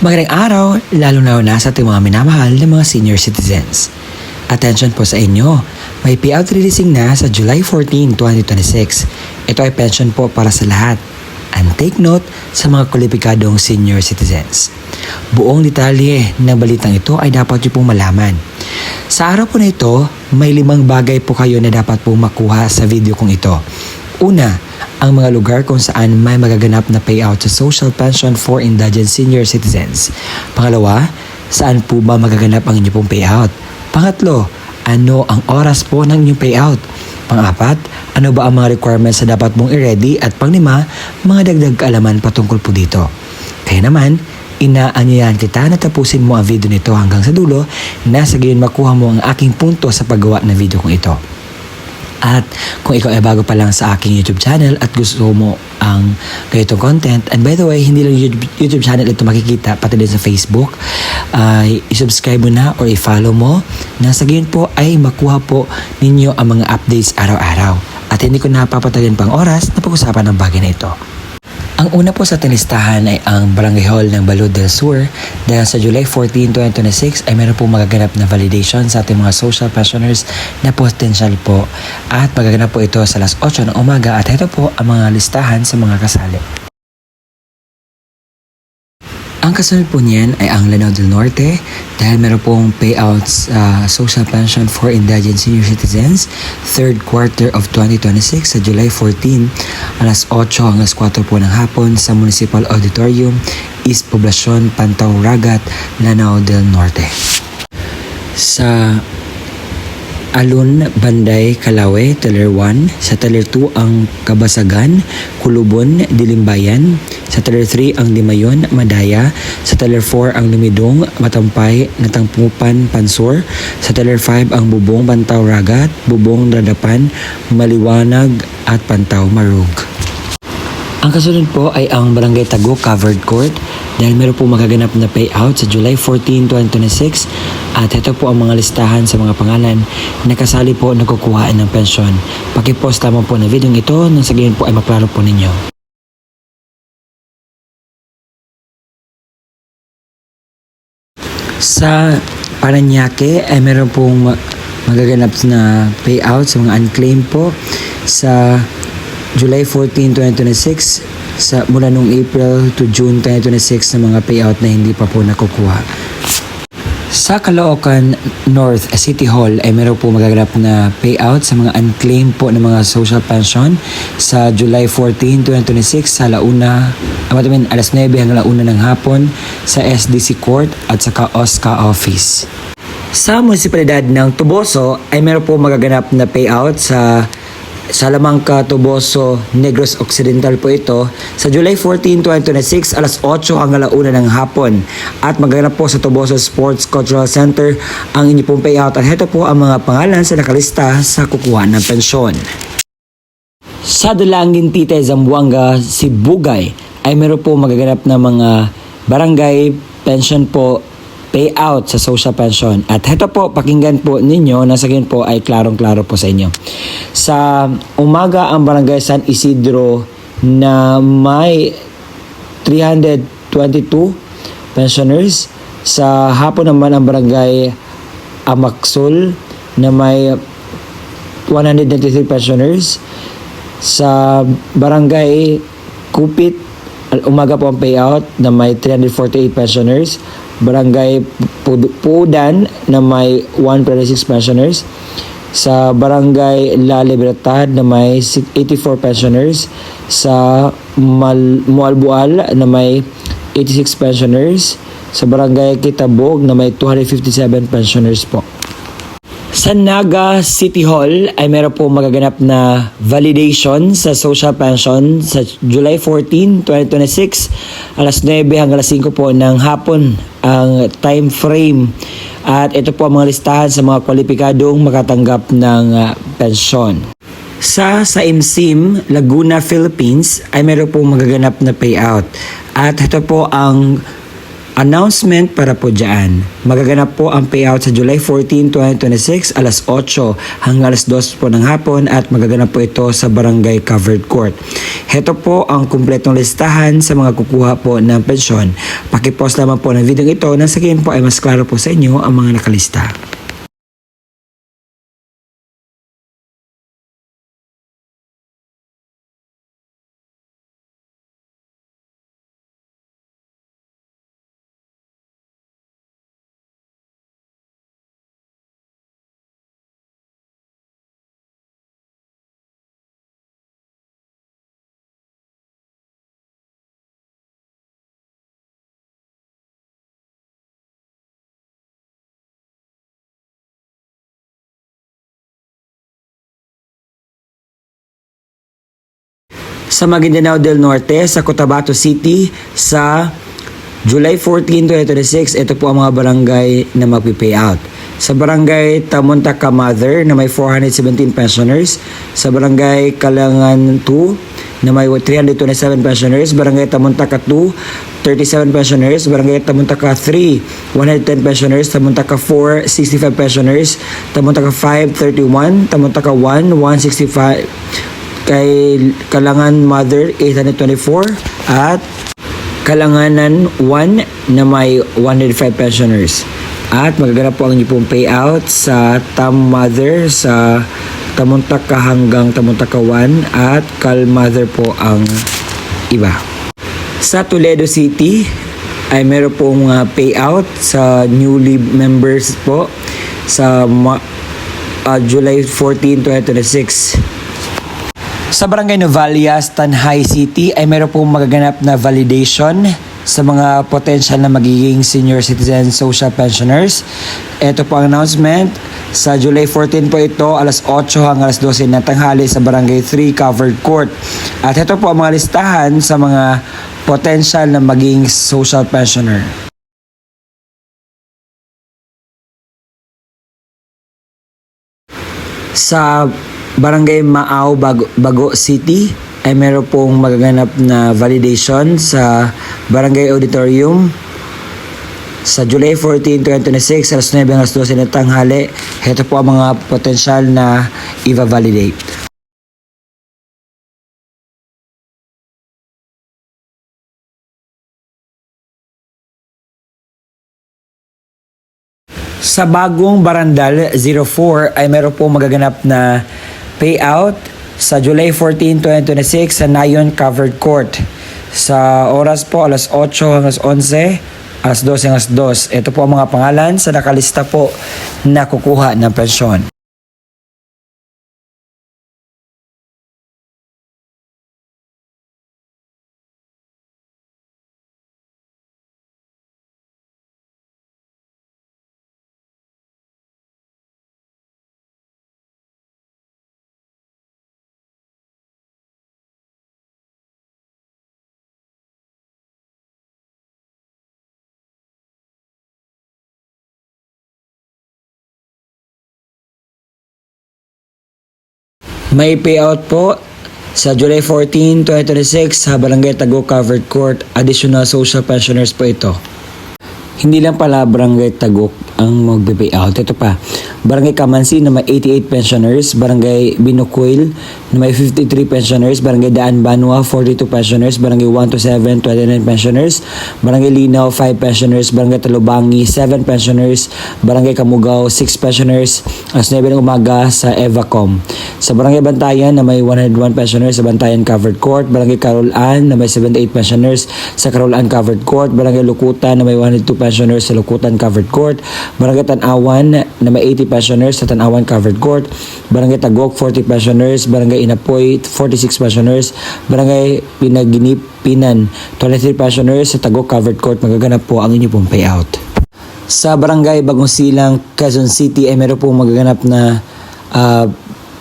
Magandang araw, lalo na sa ating mga minamahal na mga senior citizens. Attention po sa inyo, may payout releasing na sa July 14, 2026. Ito ay pension po para sa lahat. And take note sa mga kwalipikadong senior citizens. Buong detalye ng balitang ito ay dapat niyo pong malaman. Sa araw po na ito, may 5 bagay po kayo na dapat pong makuha sa video kong ito. Una, ang mga lugar kung saan may magaganap na payout sa social pension for indigent senior citizens. Pangalawa, saan po ba magaganap ang inyong pong payout? Pangatlo, ano ang oras po ng inyong payout? Pang-apat, ano ba ang mga requirements na dapat mong i-ready? At pang-lima, mga dagdag kaalaman patungkol po dito. Kaya naman, inaanyayahan kita na tapusin mo ang video nito hanggang sa dulo na sa gayon makuha mo ang aking punto sa paggawa ng video kong ito. At kung ikaw ay bago pa lang sa aking YouTube channel at gusto mo ang ganitong content, and by the way, hindi lang YouTube channel ito makikita, pati din sa Facebook, ay i-subscribe mo na or i-follow mo na sa gayon po ay makuha po ninyo ang mga updates araw-araw. At hindi ko napapatagalin pang oras na pag-usapan ng bagay na ito. Ang una po sa ating listahan ay ang Barangay Hall ng Balud del Sur dahil sa July 14, 2026 ay meron pong magaganap na validation sa ating mga social pensioners na potential po at magaganap po ito sa alas 8 ng umaga at ito po ang mga listahan sa mga kasali. Ang kasunod po niyan ay ang Lanao del Norte dahil meron pong payouts social pension for indigent senior citizens 3rd quarter of 2026 sa July 14 alas 8 hanggang 4 po ng hapon sa Municipal Auditorium, East Poblacion, Pantaw Ragat, Lanao del Norte. Sa Alun, Banday, Calawe, Teller 1. Sa Teller 2 ang Kabasagan, Kulubon, Dilimbayan. Sa Teller 3 ang Limayon, Madaya. Sa Teller 4 ang Lumidong, Matampay, Natangpupan, Pansor. Sa Teller 5 ang Bubong, Pantaw Ragat, Bubong, Radapan, Maliwanag at Pantaw Marug. Ang kasunod po ay ang Barangay Tago Covered Court dahil meron po magaganap na payout sa July 14, 2026 at ito po ang mga listahan sa mga pangalan na kasali po na kukuhaan ng pensyon. Pakipost lamang po na video ito nang sa gayon po ay maklaro po ninyo. Sa Paranaque ay meron pong magaganap na payout sa mga unclaimed po sa July 14, 2026 mula noong April to June 2026 na mga payout na hindi pa po nakukuha. Sa Caloocan North City Hall ay meron po magaganap na payout sa mga unclaimed po ng mga social pension sa July 14, 2026 sa alas 9 hanggang 1 ng hapon sa SDC Court at sa OSCA Office. Sa munisipalidad ng Tuboso ay meron po magaganap na payout sa Salamanca, Tuboso, Negros Occidental po ito sa July 14, 2026 alas 8 hanggang 1 ng hapon at magaganap po sa Tuboso Sports Cultural Center ang inyong pong payout at ito po ang mga pangalan sa nakalista sa kukuha ng pensyon. Sa Dulangin, Tite, Zamboanga, Sibugay ay meron po magaganap na mga barangay pension po payout sa social pension. At ito po, pakinggan po ninyo na sa ganyan po ay klarong-klaro po sa inyo. Sa umaga, ang Barangay San Isidro na may 322 pensioners. Sa hapon naman, ang Barangay Amaksol na may 193 pensioners. Sa Barangay Kupit, umaga po ang payout na may 348 pensioners. Barangay Pudan na may 126 pensioners. Sa Barangay La Libertad na may 84 pensioners. Sa Mualbual na may 86 pensioners. Sa Barangay Kitabog na may 257 pensioners po. Sa Naga City Hall ay meron po magaganap na validation sa social pension sa July 14, 2026 alas 9 hanggang alas 5 po ng hapon ang time frame at ito po ang mga listahan sa mga kwalipikadong makatanggap ng pensyon. Sa Saimsim, Laguna, Philippines ay meron po magaganap na payout at ito po ang Announcement para po dyan. Magaganap po ang payout sa July 14, 2026 alas 8 hanggang alas 2 po ng hapon at magaganap po ito sa Barangay Covered Court. Heto po ang kumpletong listahan sa mga kukuha po ng pensyon. Pakipost lamang po ng video ito na sa gayon po ay mas klaro po sa inyo ang mga nakalista. Sa Maguindanao del Norte, sa Cotabato City, sa July 14, 2026, ito po ang mga barangay na magpipayout. Sa Barangay Tamuntaka Mother na may 417 pensioners, sa Barangay Kalangan 2 na may 327 pensioners, Barangay Tamuntaka 2, 37 pensioners, Barangay Tamuntaka 3, 110 pensioners, Tamuntaka 4, 65 pensioners, Tamuntaka 5, 31, Tamuntaka 1, 165, kay Kalangan Mother 824 at Kalanganan 1 na may 105 pensioners. At magaganap po ang inyong payout sa Tam Mother sa Tamuntaka hanggang Tamuntaka 1 at Kal Mother po ang iba. Sa Toledo City ay meron pong payout sa newly members po sa July 14, 2026. Sa Barangay Novalias, Tanhay City ay meron pong magaganap na validation sa mga potential na magiging senior citizen social pensioners. Ito po ang announcement. Sa July 14 po ito, alas 8 hanggang alas 12 na tanghali sa Barangay 3 Covered Court. At ito po ang mga listahan sa mga potential na maging social pensioner. Sa Barangay Maaw, Bago City ay meron pong magaganap na validation sa Barangay Auditorium sa July 14, 2026 alas 9 hanggang alas 12 na tanghali. Ito po ang mga potensyal na i-validate. Sa Bagong Barandal 04 ay meron pong magaganap na payout sa July 14, 2026 sa Nayon Covered Court. Sa oras po alas 8 hanggang alas 11, alas 12 hanggang alas 2. Ito po ang mga pangalan sa nakalista po na kukuha ng pensyon. May payout po sa July 14, 2026 sa Barangay Tago Covered Court. Additional social pensioners po ito. Hindi lang pala Barangay Tagok ang magbe-payout. Ito pa, Barangay Kamansi na may 88 pensioners, Barangay Binukuil na may 53 pensioners, Barangay Daan Banwa 42 pensioners, Barangay 127 29 pensioners, Barangay Linaw 5 pensioners, Barangay Talubangi 7 pensioners, Barangay Kamugao 6 pensioners, alas 9 ng umaga sa Evacom. Sa Barangay Bantayan na may 101 pensioners sa Bantayan Covered Court, Barangay Carolan na may 78 pensioners sa Carolan Covered Court, Barangay Lukutan na may 102 pensioners sa Lukutan Covered Court, Barangay Tanawan na may 80 pensioners sa Tanawan Covered Court, Barangay Tagok 40 pensioners, Barangay Inapoy 46 pensioners, Barangay Pinaginipinan 23 pensioners sa Tagok Covered Court. Magaganap po ang inyong pong payout. Sa Barangay Bagong Silang, Quezon City ay meron pong magaganap na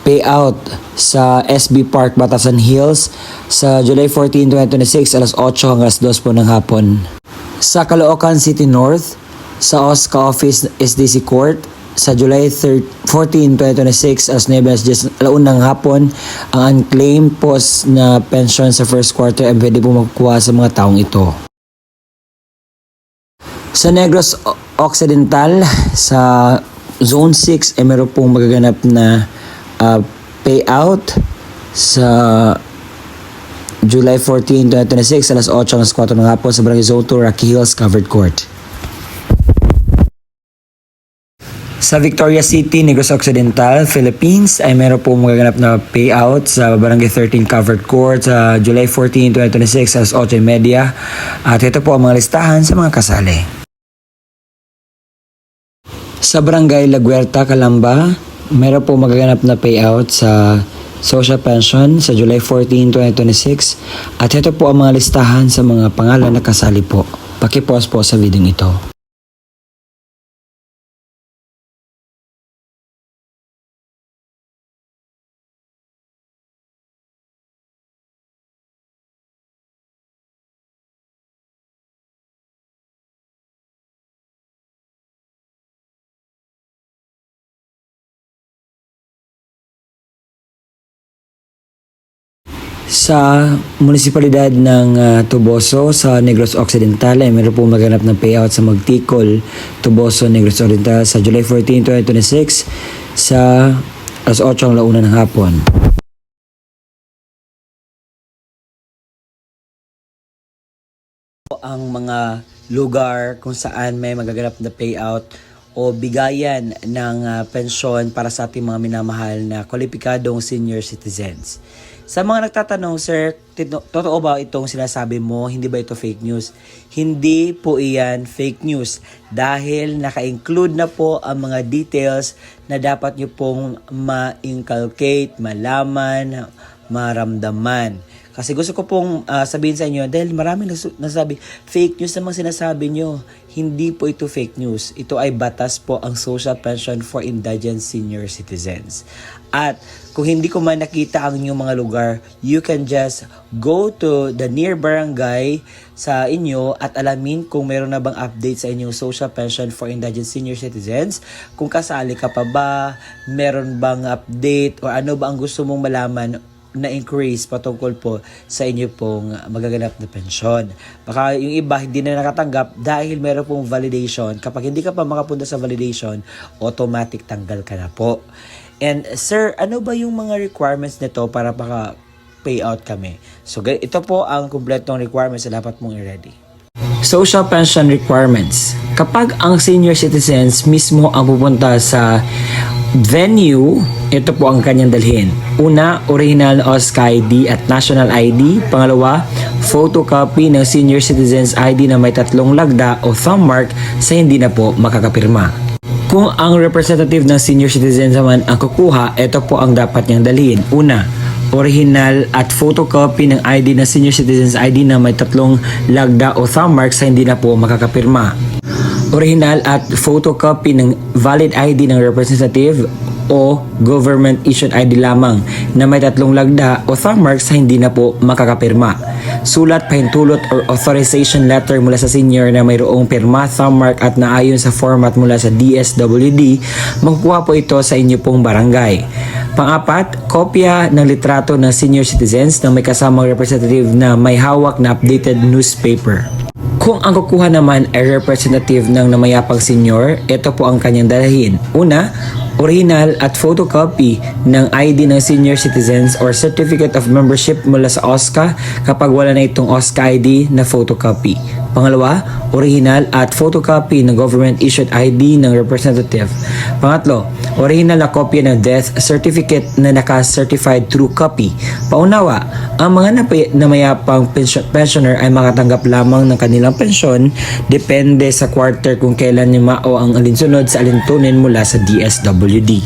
payout sa SB Park, Batasan Hills sa July 14, 2026 alas 8 hanggang alas 2 po ng hapon. Sa Caloocan City North, sa OSCA Office SDC Court sa July 14, 2026 alas 9 alaunang hapon, ang unclaimed post na pension sa first quarter ay pwede po makukuha sa mga taong ito. Sa Negros Occidental, sa Zone 6, meron pong magaganap na payout sa July 14, 2026, alas 8 hanggang 4 ng hapon sa Barangay Zone 2, Rocky Hills Covered Court. Sa Victoria City, Negros Occidental, Philippines, ay meron po magaganap na payout sa Barangay 13 Covered Court sa July 14, 2026, alas 8:30. At ito po ang mga listahan sa mga kasali. Sa Barangay La Guerta, Calamba, meron po magaganap na payout sa social pension sa July 14, 2026. At ito po ang mga listahan sa mga pangalan na kasali po. Paki-pause po sa video ito. Sa munisipalidad ng Tuboso sa Negros Occidental ay meron po maganap ng payout sa Magtikol, Tuboso, Negros Occidental sa July 14, 2026 sa alas 8 ng hapon. Ang mga lugar kung saan may magaganap na payout o bigayan ng pensyon para sa ating mga minamahal na kwalipikadong senior citizens. Sa mga nagtatanong, sir, totoo ba itong sinasabi mo? Hindi ba ito fake news? Hindi po iyan fake news dahil naka-include na po ang mga details na dapat nyo pong ma-inculcate, malaman, maramdaman. Kasi gusto ko pong sabihin sa inyo, dahil maraming nasabi, fake news namang sinasabi nyo. Hindi po ito fake news. Ito ay batas po ang Social Pension for Indigent Senior Citizens. At kung hindi ko man nakita ang inyong mga lugar, you can just go to the near barangay sa inyo at alamin kung meron na bang update sa inyong Social Pension for Indigent Senior Citizens. Kung kasali ka pa ba, meron bang update o ano ba ang gusto mong malaman na increase patungkol po sa inyo pong magaganap na pensyon. Baka yung iba hindi na nakatanggap dahil meron pong validation. Kapag hindi ka pa makapunta sa validation, automatic tanggal ka na po. And sir, ano ba yung mga requirements nito para baka payout kami? So ito po ang kumpletong requirements na dapat mong i-ready. Social pension requirements. Kapag ang senior citizens mismo ang pupunta sa venue, ito po ang kanyang dalhin. Una, original OSCA ID at national ID. Pangalawa, photocopy ng senior citizens ID na may 3 lagda o thumb mark sa hindi na po makakapirma. Kung ang representative ng senior citizens naman ang kukuha, ito po ang dapat niyang dalhin. Una, original at photocopy ng ID ng senior citizens ID na may 3 lagda o thumb mark sa hindi na po makakapirma. Original at photocopy ng valid ID ng representative o government issued ID lamang na may 3 lagda o thumb mark sa hindi na po makakapirma. Sulat, pahintulot or authorization letter mula sa senior na mayroong pirma, thumb mark at naayon sa format mula sa DSWD, makukuha po ito sa inyo pong barangay. Pang-apat, kopya ng litrato ng senior citizens na may kasamang representative na may hawak na updated newspaper. Kung ang kukuha naman ay representative ng namayapang senior, ito po ang kanyang dalhin. Una, original at photocopy ng ID ng senior citizens or certificate of membership mula sa OSCA kapag wala na itong OSCA ID na photocopy. Pangalawa, original at photocopy ng government issued ID ng representative. Pangatlo, original na kopya ng death certificate na naka-certified true copy. Paunawa, ang mga namayapang pensioner ay makatanggap lamang ng kanilang pensyon depende sa quarter kung kailan mao ang alinsunod sa alintunin mula sa DSWD.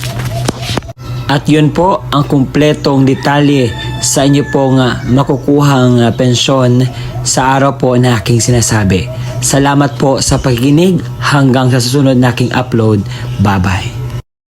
At yun po ang kumpletong detalye sa inyo pong makukuhang pensyon sa araw po na aking sinasabi. Salamat po sa pakikinig hanggang sa susunod na aking upload. Bye-bye.